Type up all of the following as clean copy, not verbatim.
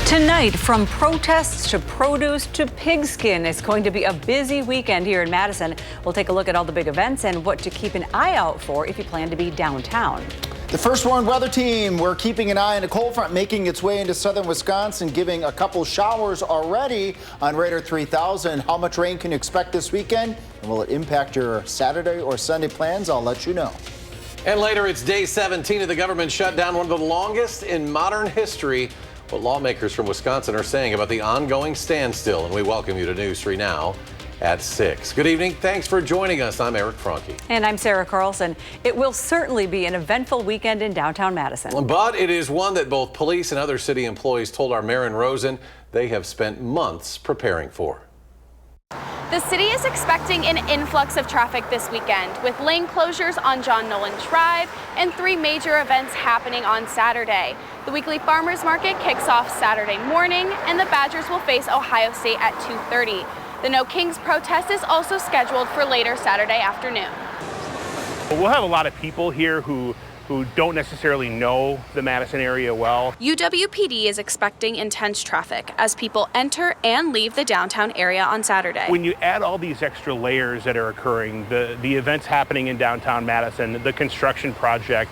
Tonight, from protests to produce to pigskin, it's going to be a busy weekend here in Madison. We'll take a look at all the big events and what to keep an eye out for if you plan to be downtown. The First Warn Weather Team, we're keeping an eye on a cold front making its way into southern Wisconsin, giving a couple showers already on Radar 3000. How much rain can you expect this weekend? And will it impact your Saturday or Sunday plans? I'll let you know. And later, it's day 17 of the government shutdown, one of the longest in modern history. What lawmakers from Wisconsin are saying about the ongoing standstill. And we welcome you to News 3 Now at 6. Good evening. Thanks for joining us. I'm Eric Franke. And I'm Sarah Carlson. It will certainly be an eventful weekend in downtown Madison. But it is one that both police and other city employees told our Maren Rosen they have spent months preparing for. The city is expecting an influx of traffic this weekend, with lane closures on John Nolan Drive and 3 major events happening on Saturday. The weekly farmers market kicks off Saturday morning, and the Badgers will face Ohio State at 2:30. The No Kings protest is also scheduled for later Saturday afternoon. We'll have a lot of people here who don't necessarily know the Madison area well. UWPD is expecting intense traffic as people enter and leave the downtown area on Saturday. When you add all these extra layers that are occurring, the events happening in downtown Madison, the construction project,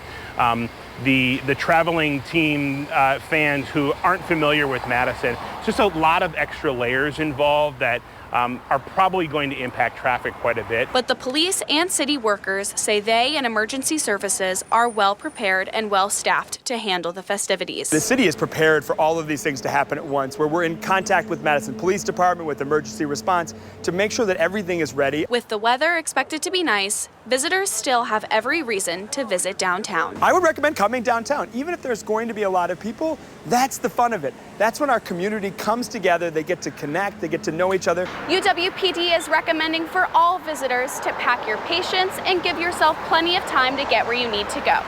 the traveling team fans who aren't familiar with Madison, it's just a lot of extra layers involved that are probably going to impact traffic quite a bit. But the police and city workers say they and emergency services are well prepared and well staffed to handle the festivities. The city is prepared for all of these things to happen at once, where we're in contact with Madison Police Department, with emergency response, to make sure that everything is ready. With the weather expected to be nice, visitors still have every reason to visit downtown. I would recommend coming downtown. Even if there's going to be a lot of people, that's the fun of it. That's when our community comes together, they get to connect, they get to know each other. UWPD is recommending for all visitors to pack your patience and give yourself plenty of time to get where you need to go.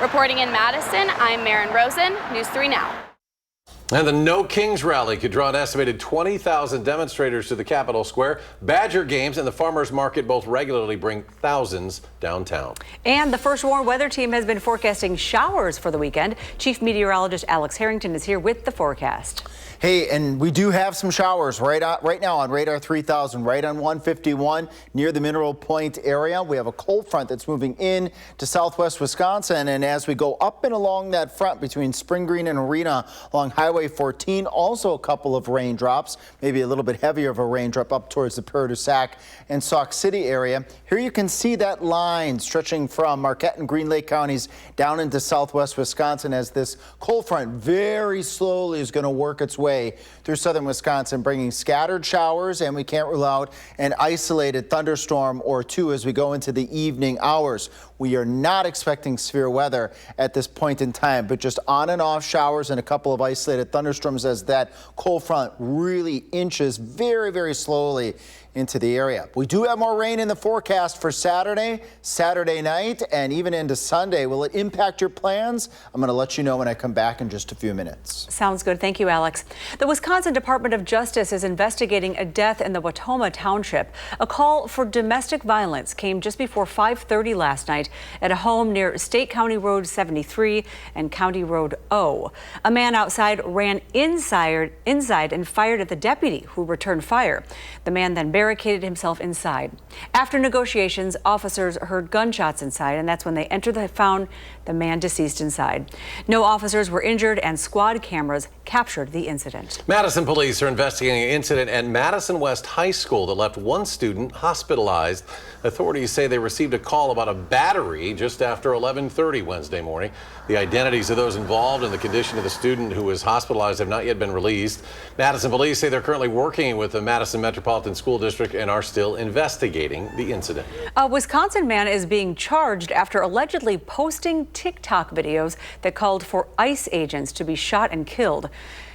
Reporting in Madison, I'm Maren Rosen, News 3 Now. And the No Kings rally could draw an estimated 20,000 demonstrators to the Capitol Square. Badger games and the farmers market both regularly bring thousands downtown. And the First Warn Weather Team has been forecasting showers for the weekend. Chief Meteorologist Alex Harrington is here with the forecast. Hey, and we do have some showers right now on Radar 3000, right on 151 near the Mineral Point area. We have a cold front that's moving in to southwest Wisconsin. And as we go up and along that front between Spring Green and Arena along Highway 14, also a couple of raindrops, maybe a little bit heavier of a raindrop up towards the Prairie du Sac and Sauk City area. Here you can see that line stretching from Marquette and Green Lake counties down into southwest Wisconsin as this cold front very slowly is going to work its way through southern Wisconsin, bringing scattered showers, and we can't rule out an isolated thunderstorm or two as we go into the evening hours. We are not expecting severe weather at this point in time, but just on and off showers and a couple of isolated thunderstorms as that cold front really inches very, very slowly into the area. We do have more rain in the forecast for Saturday night, and even into Sunday. Will it impact your plans? I'm going to let you know when I come back in just a few minutes. Sounds good. Thank you, Alex. The Wisconsin Department of Justice is investigating a death in the Wautoma Township. A call for domestic violence came just before 5:30 last night at a home near State County Road 73 and County Road O. A man outside ran inside and fired at the deputy who returned fire. The man then barricaded himself inside. After negotiations, officers heard gunshots inside, and that's when they found the man deceased inside. No officers were injured, and squad cameras captured the incident. Madison police are investigating an incident at Madison West High School that left one student hospitalized. Authorities say they received a call about a battery just after 11:30 Wednesday morning. The identities of those involved and the condition of the student who was hospitalized have not yet been released. Madison police say they're currently working with the Madison Metropolitan School District and are still investigating the incident. A Wisconsin man is being charged after allegedly posting TikTok videos that called for ICE agents to be shot and killed.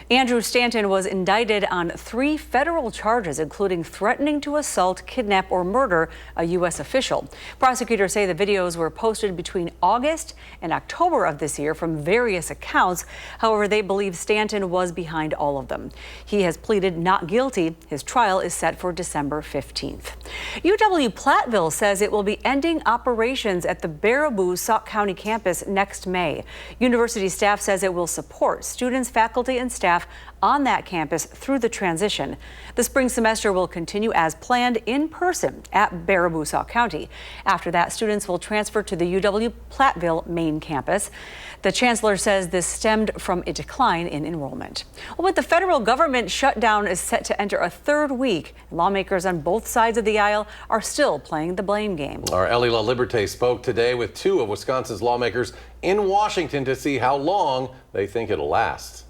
Andrew Stanton was indicted on 3 federal charges, including threatening to assault, kidnap, or murder a U.S. official. Prosecutors say the videos were posted between August and October of this year from various accounts. However, they believe Stanton was behind all of them. He has pleaded not guilty. His trial is set for December 15th. UW-Platteville says it will be ending operations at the Baraboo Sauk County campus next May. University staff says it will support students, faculty, and staff staff on that campus through the transition. The spring semester will continue as planned in person at Baraboo County. After that, students will transfer to the UW-Platteville main campus. The chancellor says this stemmed from a decline in enrollment. Well, but the federal government shutdown is set to enter a third week. Lawmakers on both sides of the aisle are still playing the blame game. Our Ellie LaLiberte spoke today with two of Wisconsin's lawmakers in Washington to see how long they think it'll last.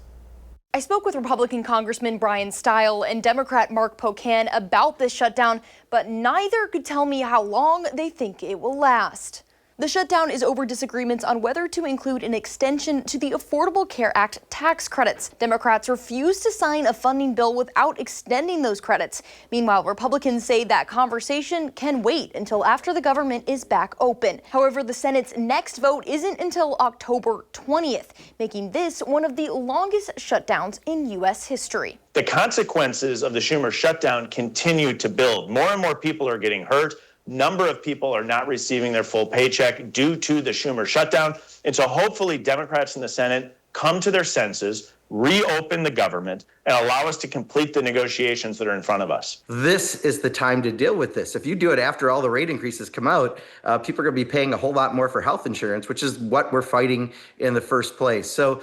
I spoke with Republican Congressman Brian Stile and Democrat Mark Pocan about this shutdown, but neither could tell me how long they think it will last. The shutdown is over disagreements on whether to include an extension to the Affordable Care Act tax credits. Democrats refuse to sign a funding bill without extending those credits. Meanwhile, Republicans say that conversation can wait until after the government is back open. However, the Senate's next vote isn't until October 20th, making this one of the longest shutdowns in U.S. history. The consequences of the Schumer shutdown continue to build. More and more people are getting hurt. Number of people are not receiving their full paycheck due to the Schumer shutdown. And so hopefully Democrats in the Senate come to their senses, reopen the government, and allow us to complete the negotiations that are in front of us. This is the time to deal with this. If you do it after all the rate increases come out, people are going to be paying a whole lot more for health insurance, which is what we're fighting in the first place. So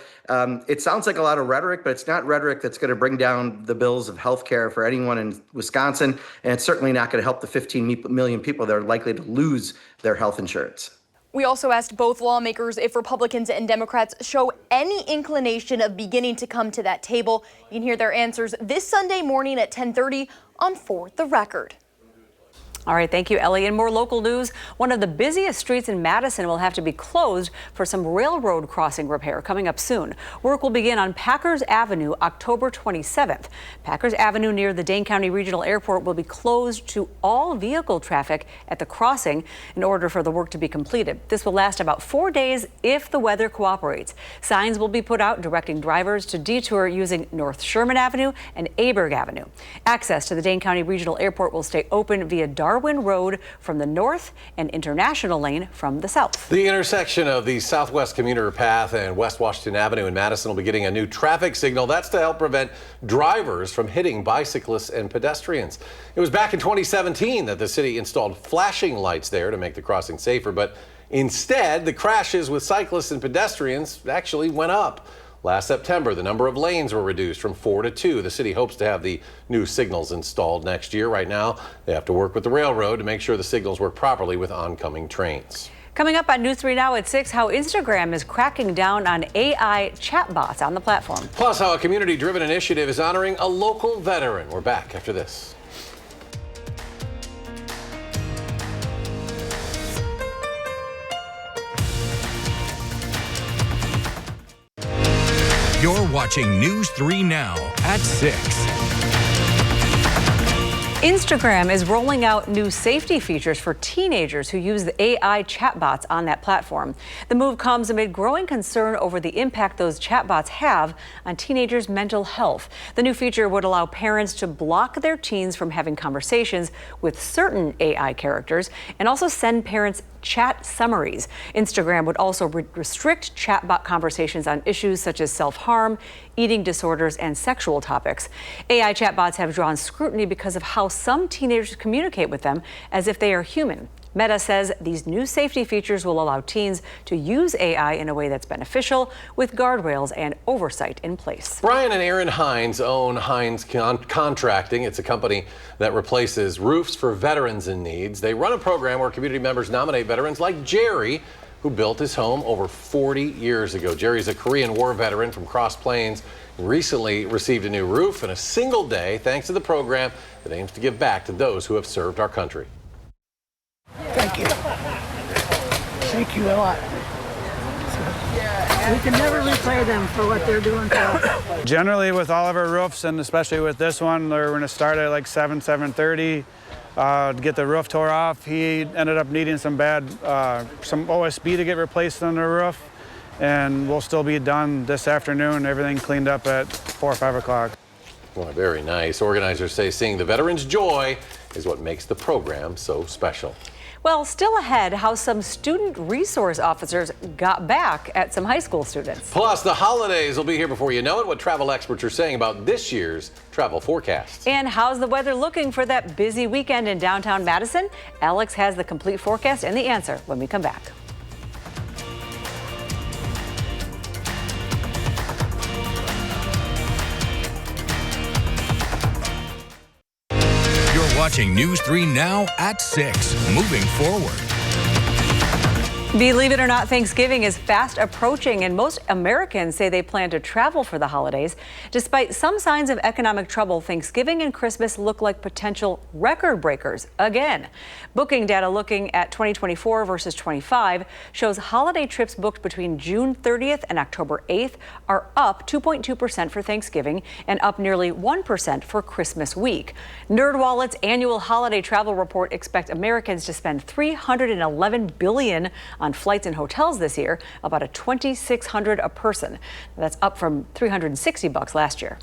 it sounds like a lot of rhetoric, but it's not rhetoric that's going to bring down the bills of health care for anyone in Wisconsin. And it's certainly not going to help the 15 million people that are likely to lose their health insurance. We also asked both lawmakers if Republicans and Democrats show any inclination of beginning to come to that table. You can hear their answers this Sunday morning at 10:30 on For the Record. All right, thank you, Ellie. In more local news, one of the busiest streets in Madison will have to be closed for some railroad crossing repair coming up soon. Work will begin on Packers Avenue October 27th. Packers Avenue near the Dane County Regional Airport will be closed to all vehicle traffic at the crossing in order for the work to be completed. This will last about 4 days if the weather cooperates. Signs will be put out directing drivers to detour using North Sherman Avenue and Aberg Avenue. Access to the Dane County Regional Airport will stay open via Darwin Road from the north and International Lane from the south. The intersection of the Southwest Commuter Path and West Washington Avenue in Madison will be getting a new traffic signal. That's to help prevent drivers from hitting bicyclists and pedestrians. It was back in 2017 that the city installed flashing lights there to make the crossing safer, but instead the crashes with cyclists and pedestrians actually went up. Last September, the number of lanes were reduced from 4 to 2. The city hopes to have the new signals installed next year. Right now, they have to work with the railroad to make sure the signals work properly with oncoming trains. Coming up on News 3 Now at 6, how Instagram is cracking down on AI chatbots on the platform. Plus, how a community-driven initiative is honoring a local veteran. We're back after this. You're watching News 3 Now at 6. Instagram is rolling out new safety features for teenagers who use the AI chatbots on that platform. The move comes amid growing concern over the impact those chatbots have on teenagers' mental health. The new feature would allow parents to block their teens from having conversations with certain AI characters and also send parents chat summaries. Instagram would also restrict chatbot conversations on issues such as self-harm, eating disorders, and sexual topics. AI chatbots have drawn scrutiny because of how some teenagers communicate with them as if they are human. Meta says these new safety features will allow teens to use AI in a way that's beneficial, with guardrails and oversight in place. Brian and Erin Hines own Hines Contracting. It's a company that replaces roofs for veterans in need. They run a program where community members nominate veterans like Jerry, who built his home over 40 years ago. Jerry's a Korean War veteran from Cross Plains, recently received a new roof in a single day thanks to the program that aims to give back to those who have served our country. Thank you. Thank you a lot. We can never repay them for what they're doing for us. Generally with all of our roofs, and especially with this one, we're going to start at like 7:30 to get the roof tore off. He ended up needing some OSB to get replaced on the roof, and we'll still be done this afternoon. Everything cleaned up at 4 or 5 o'clock. Well, very nice. Organizers say seeing the veterans' joy is what makes the program so special. Well, still ahead, how some student resource officers got back at some high school students. Plus, the holidays will be here before you know it, what travel experts are saying about this year's travel forecast. And how's the weather looking for that busy weekend in downtown Madison? Alex has the complete forecast and the answer when we come back. Watching News 3 Now at 6. Moving forward. Believe it or not, Thanksgiving is fast approaching, and most Americans say they plan to travel for the holidays. Despite some signs of economic trouble, Thanksgiving and Christmas look like potential record breakers again. Booking data looking at 2024 versus 25 shows holiday trips booked between June 30th and October 8th are up 2.2% for Thanksgiving and up nearly 1% for Christmas week. NerdWallet's annual holiday travel report expects Americans to spend $311 billion on flights and hotels this year, about $2,600 a person. That's up from $360 last year.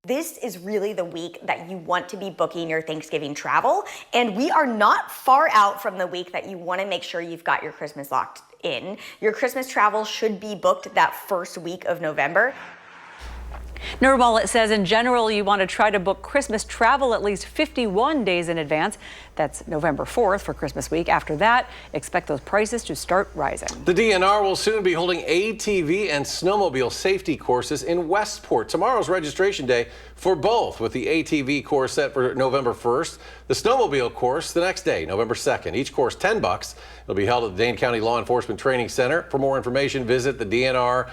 This is really the week that you want to be booking your Thanksgiving travel, and we are not far out from the week that you want to make sure you've got your Christmas locked in. Your Christmas travel should be booked that first week of November. NerdWallet says in general, you want to try to book Christmas travel at least 51 days in advance. That's November 4th for Christmas week. After that, expect those prices to start rising. The DNR will soon be holding ATV and snowmobile safety courses in Westport. Tomorrow's registration day for both, with the ATV course set for November 1st, the snowmobile course the next day, November 2nd. Each course $10. It'll be held at the Dane County Law Enforcement Training Center. For more information, visit the DNR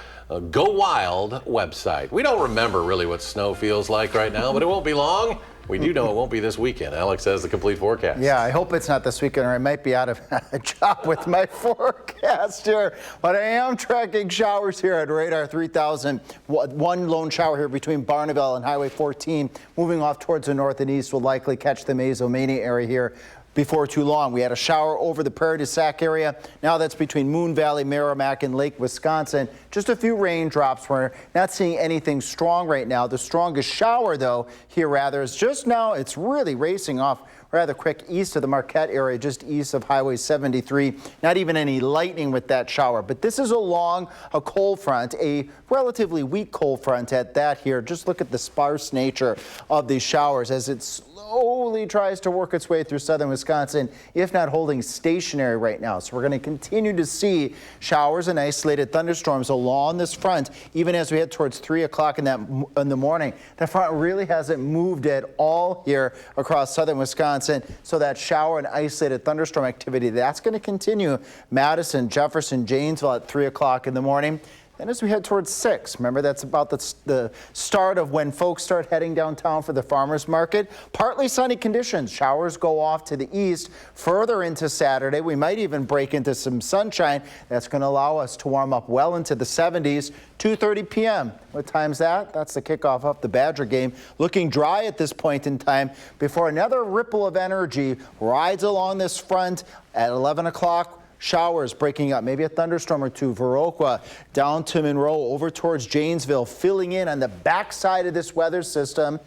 Go Wild website. We don't remember really what snow feels like right now, but it won't be long. We do know it won't be this weekend. Alex has the complete forecast. Yeah, I hope it's not this weekend, or I might be out of a job with my forecast here. But I am tracking showers here at Radar 3000. One lone shower here between Barneville and Highway 14. Moving off towards the north and east will likely catch the Mazomania area here before too long. We had a shower over the Prairie du Sac area. Now that's between Moon Valley, Merrimack, and Lake Wisconsin. Just a few raindrops. We're not seeing anything strong right now. The strongest shower, though, here rather is just now. It's really racing off rather quick east of the Marquette area, just east of Highway 73. Not even any lightning with that shower. But this is along a cold front, a relatively weak cold front at that here. Just look at the sparse nature of these showers as it slowly tries to work its way through southern Wisconsin, if not holding stationary right now. So we're going to continue to see showers and isolated thunderstorms along this front, even as we head towards 3 o'clock in the morning. The front really hasn't moved at all here across southern Wisconsin. So that shower and isolated thunderstorm activity, that's going to continue. Madison, Jefferson, Janesville at 3 o'clock in the morning. Then as we head towards 6, remember that's about the start of when folks start heading downtown for the farmers market. Partly sunny conditions. Showers go off to the east further into Saturday. We might even break into some sunshine. That's going to allow us to warm up well into the 70s. 2:30 p.m. What time's that? That's the kickoff of the Badger game. Looking dry at this point in time before another ripple of energy rides along this front at 11 o'clock. Showers breaking up, maybe a thunderstorm or two. Viroqua down to Monroe over towards Janesville, filling in on the backside of this weather system.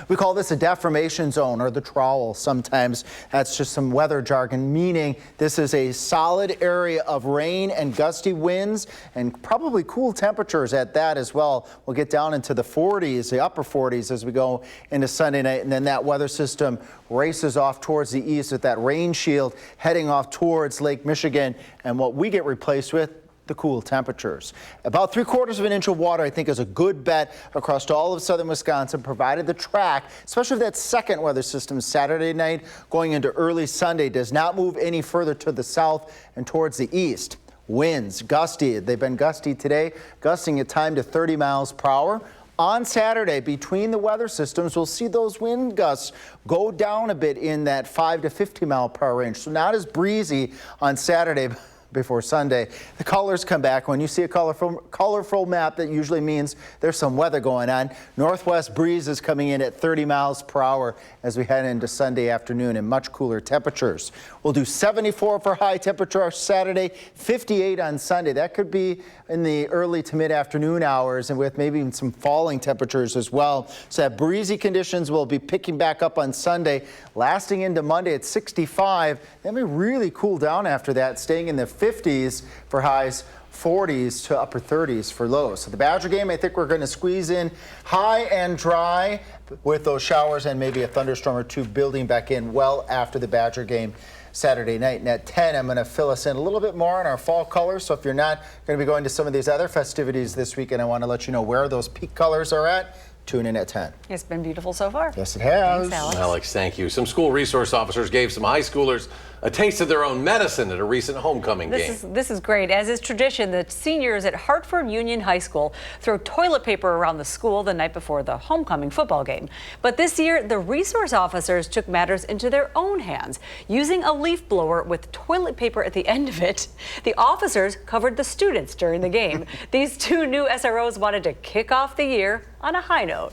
We call this a deformation zone, or the trowel sometimes. That's just some weather jargon, meaning this is a solid area of rain and gusty winds and probably cool temperatures at that as well. We'll get down into the 40s, the upper 40s as we go into Sunday night, and then that weather system races off towards the east with that rain shield heading off towards Lake Michigan, and what we get replaced with, the cool temperatures. About 3/4 of an inch of water, I think, is a good bet across all of southern Wisconsin, provided the track, especially if that second weather system Saturday night going into early Sunday, does not move any further to the south and towards the east. Winds gusty. They've been gusty today, gusting at time to 30 miles per hour. On Saturday, between the weather systems, we'll see those wind gusts go down a bit in that 5 to 50 mile per hour range. So not as breezy on Saturday, before Sunday. The colors come back. When you see a colorful map, that usually means there's some weather going on. Northwest breeze is coming in at 30 miles per hour as we head into Sunday afternoon, and much cooler temperatures. We'll do 74 for high temperature Saturday, 58 on Sunday. That could be in the early to mid-afternoon hours, and with maybe even some falling temperatures as well. So that breezy conditions will be picking back up on Sunday, lasting into Monday at 65. Then we really cool down after that, staying in the 50s for highs, 40s to upper 30s for lows. So the Badger game, I think we're going to squeeze in high and dry with those showers and maybe a thunderstorm or two building back in well after the Badger game Saturday night. And at 10, I'm going to fill us in a little bit more on our fall colors. So if you're not going to be going to some of these other festivities this weekend, I want to let you know where those peak colors are at. Tune in at 10. It's been beautiful so far. Yes, it has. Thanks, Alex, thank you. Some school resource officers gave some high schoolers a taste of their own medicine at a recent homecoming game. This is great. As is tradition, the seniors at Hartford Union High School throw toilet paper around the school the night before the homecoming football game. But this year, the resource officers took matters into their own hands. Using a leaf blower with toilet paper at the end of it, the officers covered the students during the game. These two new SROs wanted to kick off the year on a high note.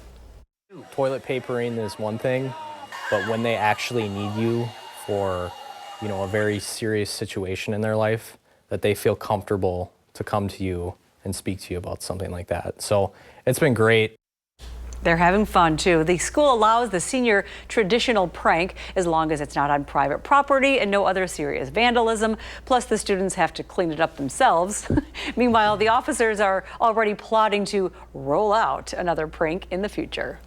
Toilet papering is one thing, but when they actually need you for, a very serious situation in their life, that they feel comfortable to come to you and speak to you about something like that. So it's been great. They're having fun too. The school allows the senior traditional prank as long as it's not on private property and no other serious vandalism. Plus the students have to clean it up themselves. Meanwhile, the officers are already plotting to roll out another prank in the future.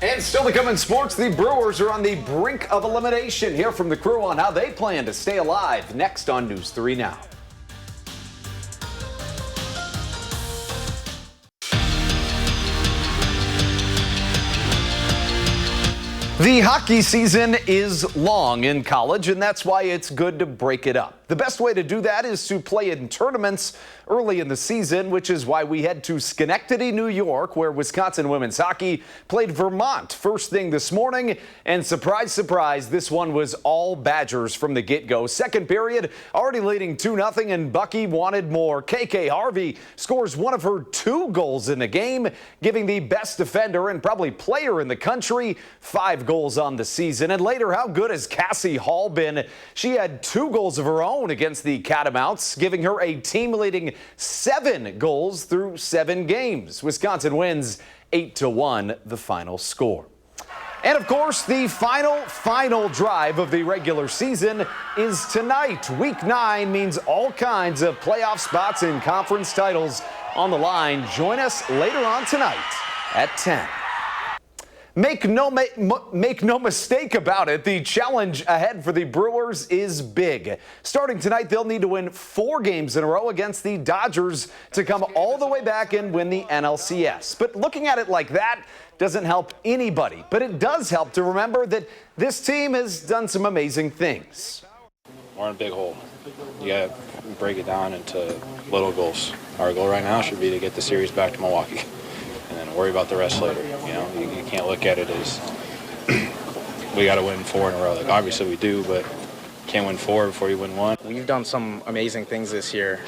And still to come in sports, the Brewers are on the brink of elimination. Hear from the crew on how they plan to stay alive next on News 3 Now. The hockey season is long in college, and that's why it's good to break it up. The best way to do that is to play in tournaments early in the season, which is why we head to Schenectady, New York, where Wisconsin women's hockey played Vermont first thing this morning. And surprise, surprise, this one was all Badgers from the get-go. Second period, already leading 2-0, and Bucky wanted more. KK Harvey scores one of her 2 goals in the game, giving the best defender and probably player in the country 5 goals on the season. And later, how good has Cassie Hall been? She had 2 goals of her own against the Catamounts, giving her a team-leading 7 goals through 7 games. Wisconsin wins 8-1, the final score. And of course, the final drive of the regular season is tonight. Week 9 means all kinds of playoff spots and conference titles on the line. Join us later on tonight at 10. Make no mistake about it, the challenge ahead for the Brewers is big. Starting tonight, they'll need to win 4 games in a row against the Dodgers to come all the way back and win the NLCS. But looking at it like that doesn't help anybody. But it does help to remember that this team has done some amazing things. We're in a big hole. You got to break it down into little goals. Our goal right now should be to get the series back to Milwaukee and then worry about the rest later. You can't look at it as we got to win 4 in a row. Like, obviously we do, but can't win 4 before you win 1. We've done some amazing things this year.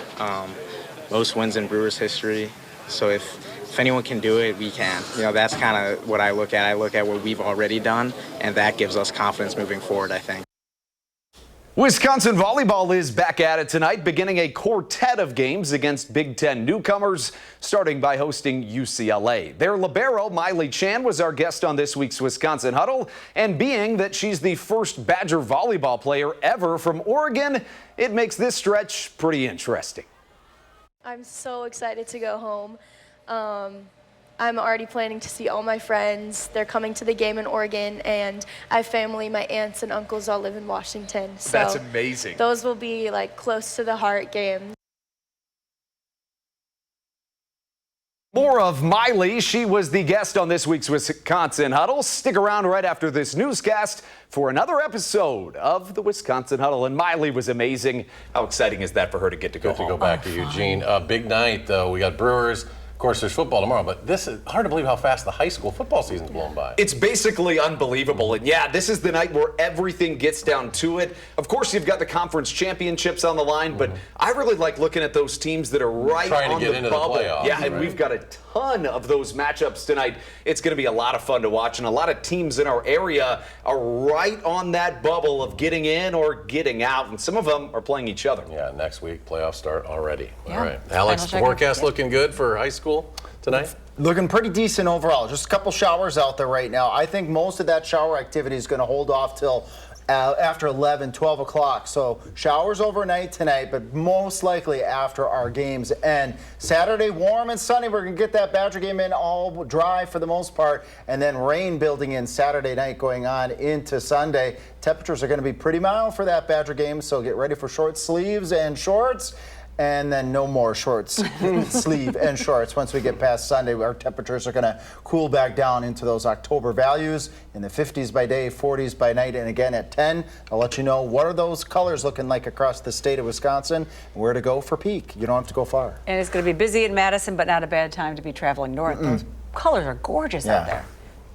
Most wins in Brewers history. So if anyone can do it, we can. That's kind of what I look at. I look at what we've already done, and that gives us confidence moving forward, I think. Wisconsin volleyball is back at it tonight, beginning a quartet of games against Big Ten newcomers, starting by hosting UCLA. Their libero, Miley Chan, was our guest on this week's Wisconsin Huddle, and being that she's the first Badger volleyball player ever from Oregon, it makes this stretch pretty interesting. I'm so excited to go home. I'm already planning to see all my friends. They're coming to the game in Oregon, and I have family. My aunts and uncles all live in Washington. So that's amazing. Those will be like close to the heart games. More of Miley. She was the guest on this week's Wisconsin Huddle. Stick around right after this newscast for another episode of the Wisconsin Huddle. And Miley was amazing. How exciting is that for her to get to go home? Good to go back to Eugene. Big night, though. We got Brewers. course, there's football tomorrow, but this is hard to believe how fast the high school football season's blown by. It's basically unbelievable. And yeah, this is the night where everything gets down to it. Of course, you've got the conference championships on the line, but I really like looking at those teams that are right Trying on to get the into bubble. the playoffs. Yeah, and we've got a ton of those matchups tonight. It's going to be a lot of fun to watch, and a lot of teams in our area are right on that bubble of getting in or getting out, and some of them are playing each other. Yeah, next week, playoffs start already. Yeah. All right. Alex, Final forecast check-in. looking good for high school tonight? Looking pretty decent overall. Just a couple showers out there right now. I think most of that shower activity is going to hold off till after 11, 12 o'clock. So showers overnight tonight, but most likely after our games end. Saturday, warm and sunny. We're going to get that Badger game in all dry for the most part, and then rain building in Saturday night going on into Sunday. Temperatures are going to be pretty mild for that Badger game, so get ready for short sleeves and shorts. And then no more shorts, sleeve and shorts. Once we get past Sunday, our temperatures are going to cool back down into those October values in the 50s by day, 40s by night. And again at 10, I'll let you know what are those colors looking like across the state of Wisconsin and where to go for peak. You don't have to go far. And it's going to be busy in Madison, but not a bad time to be traveling north. Those colors are gorgeous out there.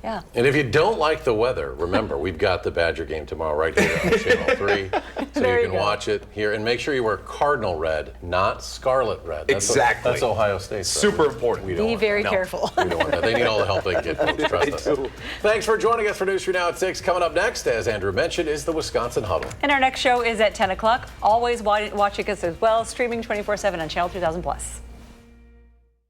Yeah. And if you don't like the weather, remember, we've got the Badger game tomorrow right here on Channel 3. So There you you can go. watch it here. And make sure you wear cardinal red, not scarlet red. That's Exactly. That's Ohio State's red. Super important. We don't Be want very that. careful. We don't want that. They need all the help they can get, folks. Trust us. Thanks for joining us for News 3 Now at 6. Coming up next, as Andrew mentioned, is the Wisconsin Huddle. And our next show is at 10 o'clock. Always watching us as well, streaming 24/7 on Channel 2000+.